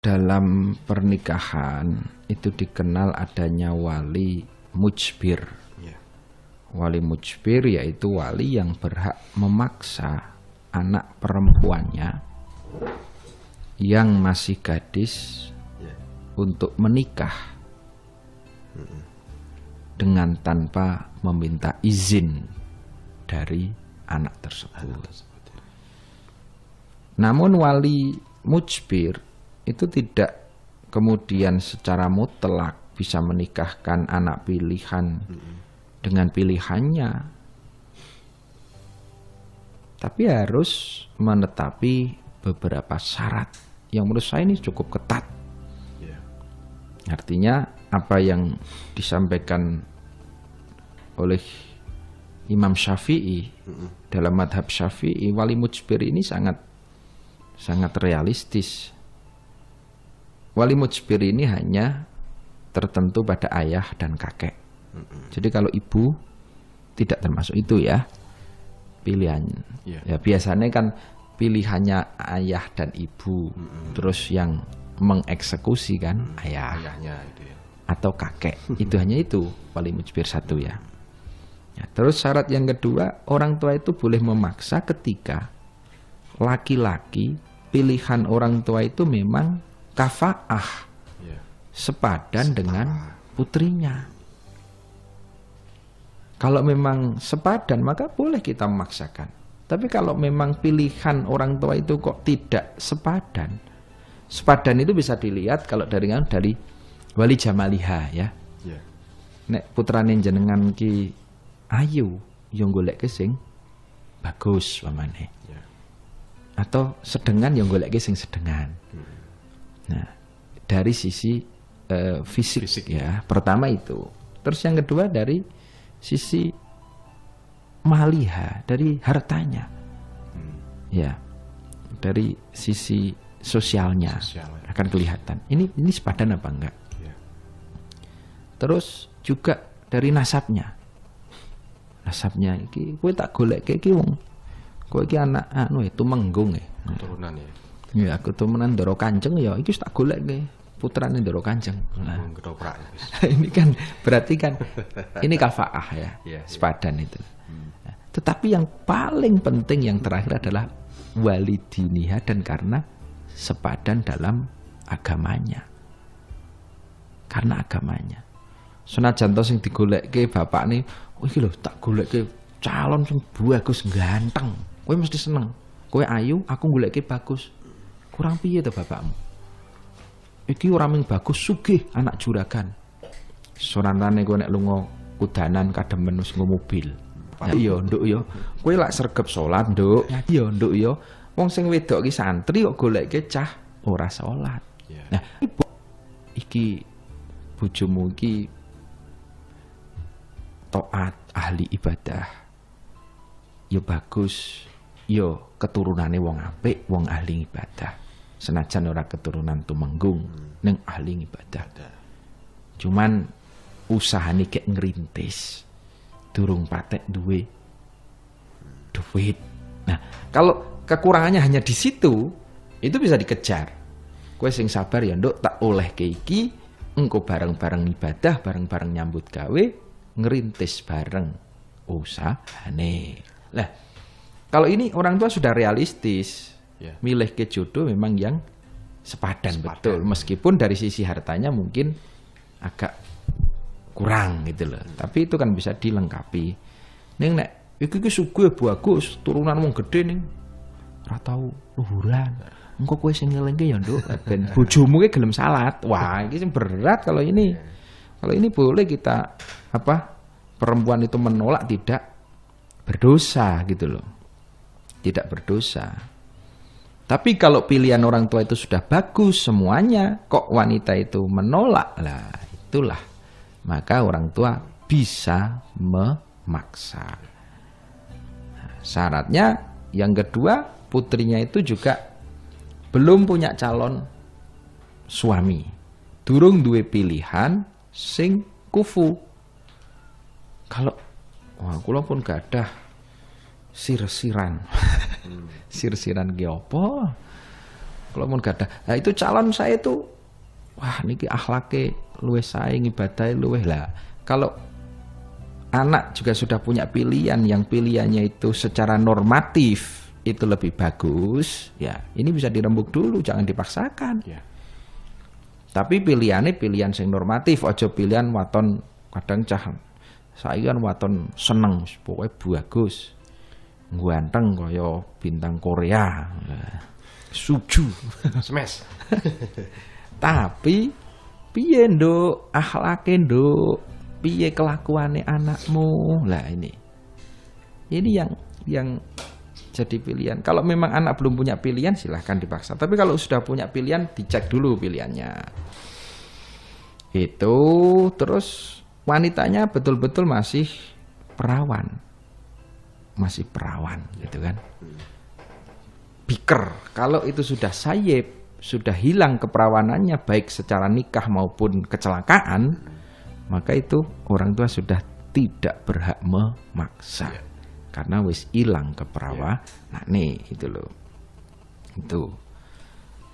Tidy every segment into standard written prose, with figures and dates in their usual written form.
dalam pernikahan itu dikenal adanya wali mujbir. Wali mujbir yaitu wali yang berhak memaksa anak perempuannya yang masih gadis untuk menikah dengan tanpa meminta izin dari anak tersebut. Namun wali mujbir itu tidak kemudian secara mutlak bisa menikahkan anak pilihan dengan pilihannya, tapi harus menetapi beberapa syarat yang menurut saya ini cukup ketat. Artinya apa yang disampaikan oleh Imam Syafi'i dalam madhab Syafi'i, wali mujbir ini sangat realistis. Wali mujbir ini hanya tertentu pada ayah dan kakek. Jadi kalau ibu tidak termasuk itu ya pilihan. Ya biasanya kan pilihannya ayah dan ibu, terus yang mengeksekusi kan ayahnya itu ya. Atau kakek. Itu hanya itu wali mujbir satu ya. Terus syarat yang kedua, orang tua itu boleh memaksa ketika laki-laki pilihan orang tua itu memang kafaah, sepadan dengan putrinya. Kalau memang sepadan maka boleh kita memaksakan. Tapi kalau memang pilihan orang tua itu kok tidak sepadan, sepadan itu bisa dilihat kalau dari wali jamaliha ya. Nek putrane jenengan ki ayu, yang golek sing bagus pamane. Atau sedengan yang golek sing sedengan. Nah, dari sisi fisik ya, pertama itu. Terus yang kedua dari sisi maliha, dari hartanya. Ya. Dari sisi sosialnya akan kelihatan. Ini sepadan apa enggak? Terus juga dari nasabnya. Nasabnya iki kowe tak golek iki wong. Kowe iki anak itu menggung keturunan ya. Ya keturunan Ndoro Kanjeng ya iki tak golek putrane Ndoro Kanjeng. Nah, ini kan berarti kan ini kafaah ya, sepadan itu. Tetapi yang paling penting yang terakhir adalah wali diniha, dan karena sepadan dalam agamanya. Karena agamanya. Senajan to sing digoleke bapakne, oh iki lho tak goleke calon sing bagus ganteng. Kowe mesti seneng. Kowe ayu, aku goleke bagus. Kurang piye to bapakmu? Iki ora mung bagus, sugih, anak juragan. Sorantane kowe nek lunga kudanan kademen wis nggo mobil. Ya iya, Nduk ya. Kowe lak sregep salat, Nduk. Ya iya, Nduk ya. Wong sing wedok ki santri kok goleke cah ora salat. Nah, iki bojomu iki taat, ahli ibadah. Ya bagus. Ya keturunane wong apik, wong ahli ibadah. Senajan ora keturunan tumenggung, ning ahli ibadah. Cuman usahane kek ngrintis, durung patek duwe duit. Nah, kalau kekurangannya hanya di situ, itu bisa dikejar. Kowe sing sabar ya, Nduk, tak oleh ke iki, engko bareng-bareng ibadah, bareng-bareng nyambut gawe, ngerintis bareng usahane. Lah, kalau ini orang tua sudah realistis. Milih ke jodoh memang yang sepadan betul, meskipun dari sisi hartanya mungkin agak kurang gitu loh, tapi itu kan bisa dilengkapi. Ning nek iki sugih bagus, turunan wong gede ning ora tau luhuran, engko kowe sing ngelingke ya Nduk, ben bojomu ki gelem salat. Wah, iki sing berat kalau ini. Kalau ini boleh kita perempuan itu menolak, tidak berdosa gitu loh. Tidak berdosa. Tapi kalau pilihan orang tua itu sudah bagus semuanya, kok wanita itu menolak, lah itulah. Maka orang tua bisa memaksa. Nah, syaratnya yang kedua, putrinya itu juga belum punya calon suami. Durung duwe pilihan sing kufu. Kalau kula pun gak ada sir-siran. Sir-siran ki apa? Kalau mun gadah. Nah itu calon saya itu wah niki akhlake luwih sae ngibadahe luwih lah. Kalau anak juga sudah punya pilihan yang pilihannya itu secara normatif itu lebih bagus, ya ini bisa dirembuk dulu, jangan dipaksakan. Ya. Tapi pilihannya pilihan sing normatif, aja pilihan waton kadang cah. Saya kan waton seneng, pokoknya bagus, ganteng kaya bintang Korea, suju, Smash. Tapi piye nduk akhlake nduk, piye kelakuane anakmu, lah ini yang jadi pilihan. Kalau memang anak belum punya pilihan silahkan dipaksa. Tapi kalau sudah punya pilihan dicek dulu pilihannya. Itu terus wanitanya betul-betul masih perawan. Masih perawan gitu kan. Biker. Kalau itu sudah sayyib, sudah hilang keperawanannya baik secara nikah maupun kecelakaan, maka itu orang tua sudah tidak berhak memaksa. Karena wis ilang keperawan. Nah nih itu loh. Itu.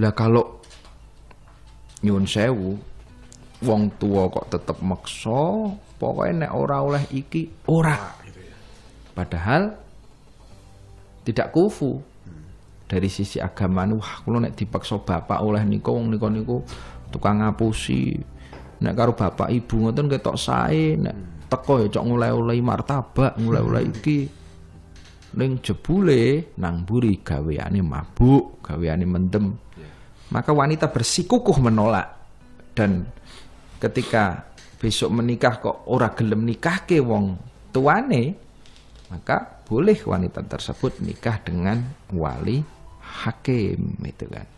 Lah kalau nyun sewu wong tua kok tetep maksa, pokoknya nek ora oleh iki ora. Padahal tidak kufu. Dari sisi agama wah kalau nek dipaksa bapak oleh niku wong niku tukang ngapusi. Nek karo bapak ibu ngoten ketok sae, nek teko ya cok ngulai-ulai martabak, ngulai-ulai iki. Ning jebule nang mburi gaweane mabuk, gaweane mendem. Maka wanita bersikukuh menolak. Dan ketika besok menikah kok ora gelem nikahke wong tuane, maka boleh wanita tersebut nikah dengan wali hakim itu kan.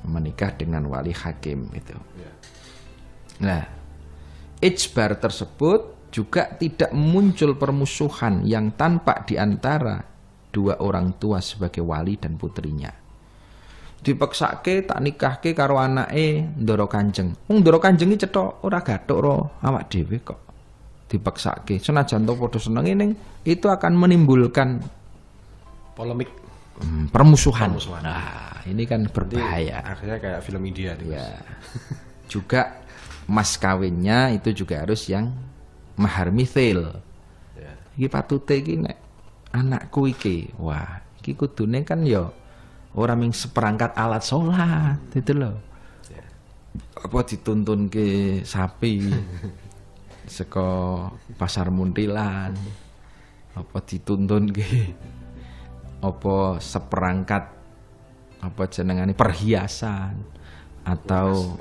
Menikah dengan wali hakim itu. Nah, ijbar tersebut juga tidak muncul permusuhan yang tampak di antara dua orang tua sebagai wali dan putrinya. Dipeksake tak nikahke karo anake Ndara Kanjeng. Wong Ndara Kanjeng iki cetok ora gathuk ro awak dhewe kok. Dipeksake senajan to padha senenge ning itu akan menimbulkan Polemik. Permusuhan. Nah, ini kan berbahaya. Akhirnya kayak film India nih. Ya. Juga mas kawinnya itu juga harus yang mahar mithil. Ya. Iki patute iki nek anakku iki, wah, iki kudune kan ya ora mung seperangkat alat sholat, itu loh. Ya. Apa dituntunke sapi saka pasar Muntilan. Apa dituntunke apa seperangkat apa jenengane perhiasan atau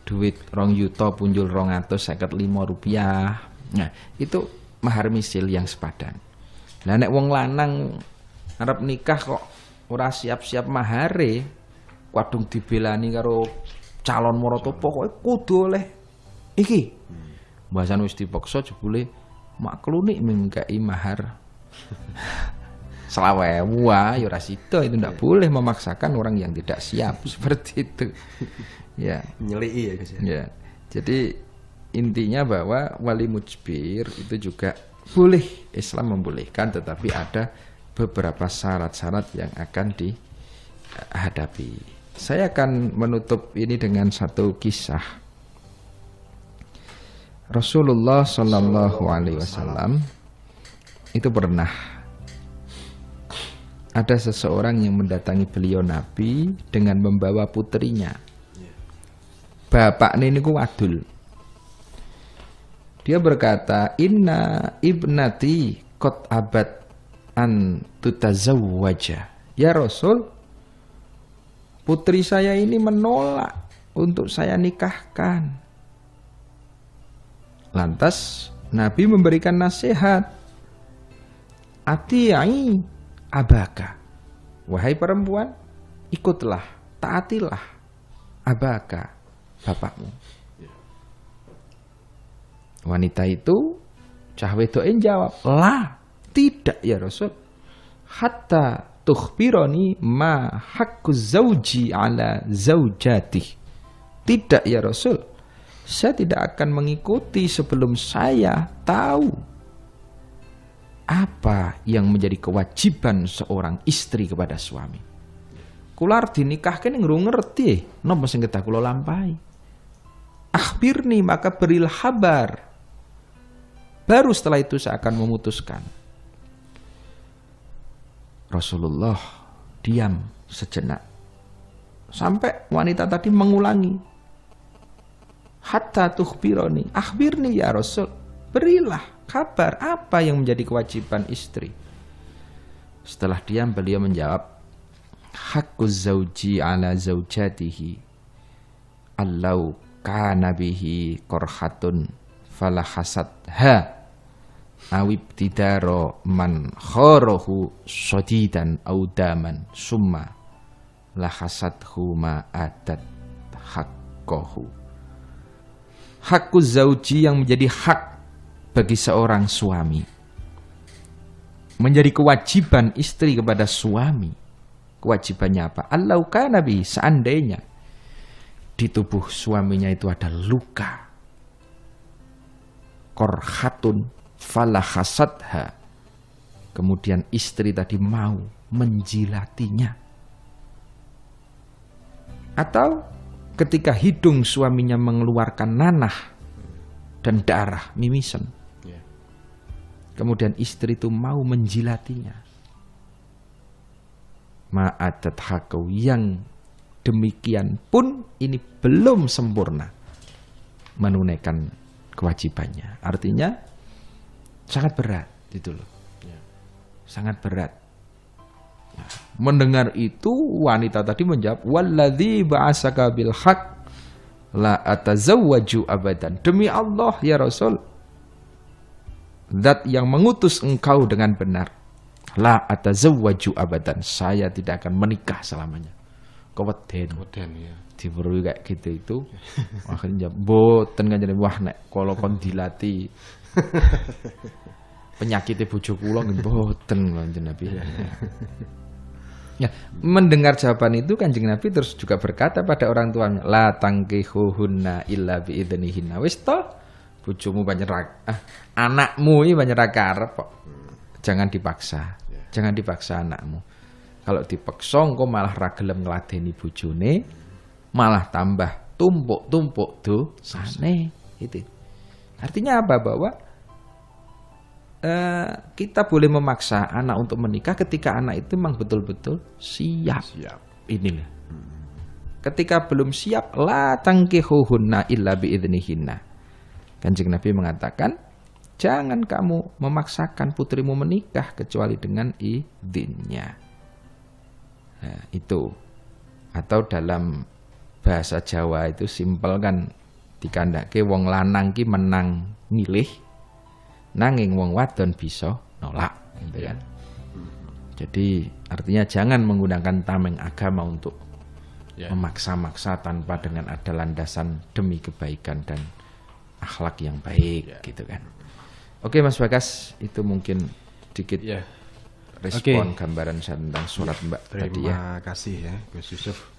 duit 2 yuta punjul 255 rupiah. Nah, itu mahar misil yang sepadan. Lah nek wong lanang arep nikah kok ora siap-siap mahare, kadung dibelani karo calon marata pokoke kudu oleh iki. Bahasan wis dipaksa jebule makluni mengkai mahar 20.000 ya ora sida, itu ndak boleh memaksakan orang yang tidak siap seperti itu. Ya, Nyelii ya guys ya. ya. Jadi intinya bahwa wali mujbir itu juga boleh, Islam membolehkan, tetapi ada beberapa syarat-syarat yang akan dihadapi. Saya akan menutup ini dengan satu kisah. Rasulullah Shallallahu Alaihi Wasallam itu pernah ada seseorang yang mendatangi beliau Nabi dengan membawa putrinya. Bapak ini ku wadul. Dia berkata, "Inna ibnati qad abad an tutazawwaja." Ya Rasul, putri saya ini menolak untuk saya nikahkan. Lantas Nabi memberikan nasihat, "Ati'i abaka." Wahai perempuan, ikutlah, taatilah abaka, bapakmu. Wanita itu cah wedoke jawab, "La, tidak ya Rasul. Hatta tukhbironi ma haqqu zauji ala zaujati." Tidak ya Rasul, saya tidak akan mengikuti sebelum saya tahu apa yang menjadi kewajiban seorang istri kepada suami. kula arep dinikahke ning ngurung ngerti napa sing kedah kula lampahi. Akhbirni, maka berilah kabar. Baru setelah itu saya akan memutuskan. Rasulullah diam sejenak. Sampai wanita tadi mengulangi. Hatta tukhbironi, akhbirni ya Rasul. Berilah kabar apa yang menjadi kewajiban istri. Setelah diam beliau menjawab, haqquz zauji ala zaujatihi allau kana bihi korhatun falahasatha awib tidaro man khorohu sodidan audaman summa lahasathu ma adat haqqohu. Haqquz zauji yang menjadi hak bagi seorang suami, menjadi kewajiban istri kepada suami. Kewajibannya apa? Allau kana bihi, seandainya di tubuh suaminya itu ada luka, korhatun falahasatha, kemudian istri tadi mau menjilatinya, atau ketika hidung suaminya mengeluarkan nanah dan darah mimisen, kemudian istri itu mau menjilatinya, ma'adat hakau, yang demikian pun ini belum sempurna menunaikan kewajibannya. Artinya sangat berat itu loh. Sangat berat. Nah, mendengar itu wanita tadi menjawab, walladzi ba'asaka bil haq la atazawwaju abadan. Demi Allah ya Rasul, zat yang mengutus engkau dengan benar, la atazawwaju abadan, saya tidak akan menikah selamanya. Keweden ya. Diburu kayak gitu itu. Akhirnya mboten kanjeng, wah nek kala kon dilati penyakitnya bojo kula nggih mboten kanjeng Nabi. Ya, mendengar jawaban itu kanjeng Nabi terus juga berkata pada orang tuanya, la tangkihuhunna illa biidnihinna. Wis to, bojomu banyak anakmu iki banyak karep kok. Jangan dipaksa. Jangan dipaksa anakmu. Kalau dipaksa engko malah ra gelem ngladeni bojone, malah tambah tumpuk-tumpuk dosane. Itu. Artinya apa? Bahwa kita boleh memaksa anak untuk menikah ketika anak itu memang betul-betul siap. Inilah. Ketika belum siap, la tangkihuhunna illa biidnihinna. Kanjeng Nabi mengatakan, jangan kamu memaksakan putrimu menikah kecuali dengan izinnya. Nah, itu. Atau dalam bahasa Jawa itu simpel kan, dikandake wong lanang ki menang milih, nanging wong wadon bisa nolak, gitu kan. Jadi artinya jangan menggunakan tameng agama untuk memaksa-maksa tanpa dengan ada landasan demi kebaikan dan akhlak yang baik, gitu kan. Oke Mas Bagas, itu mungkin sedikit respon gambaran saya tentang surat Mbak tadi ya. Terima kasih ya Gus Yusuf.